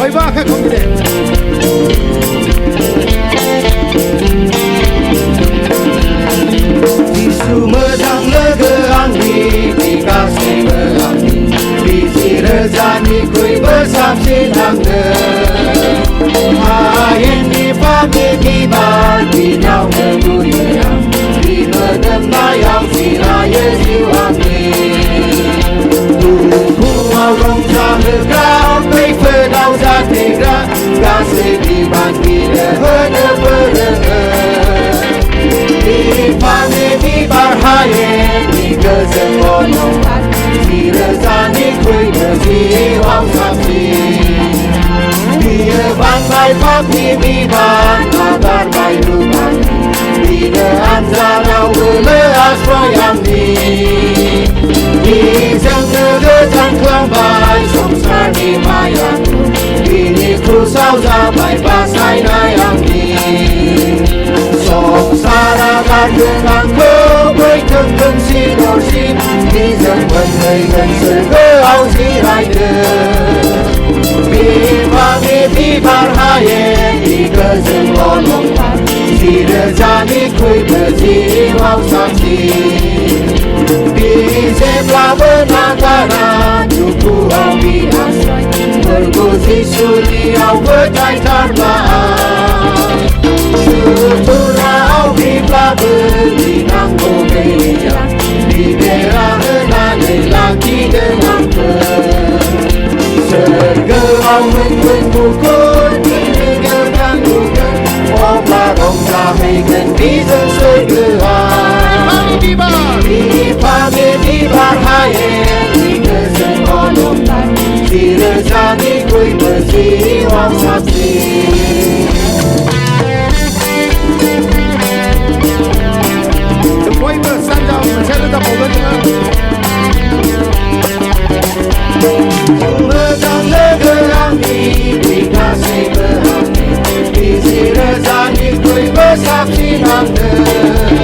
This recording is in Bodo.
khởi ba khác không đi Isu medang legeangi di kasih berangi Bisi rezani kui bersabsi tangga Hayen di pagi tiba di nyau keguyang Di medem bayang si raya siwangi Ku mau rong sang legrau kui pedau zategra Kasih dibagi lehene berenge Di pagi tiba hayen di gezen bonongan Di rezani kui berjiwang sabsi Dia bangkai pagi biban kabar bayi lupan Dia anzalau beleas royang di Di jengge kelambai songsar di mayang Ini kusau zabai pasai nayang di Songsar agar dengan kebai tengkeng si dorsi Di jengben dengan sergeau si rider Di barhayen di gezen bolongkan Si rezani kui berjiwang saksi Di zebla benantara Cukup ambi asai Berguzi suliau berjai tarbaan Suturau di pelaben Di nanggo belian Di daerah enane lagi dengan Sergeau mengukur di negara lugan Omlah omlah megen bizen sergeau Di pagi di barhayen di gezen bolongan Di rezani kui berjiwang saksi Quay về sang giàu sẽ lên tập một lần nữa Medang legeangi di kasih berangi Di rezani kui bersaksi nangga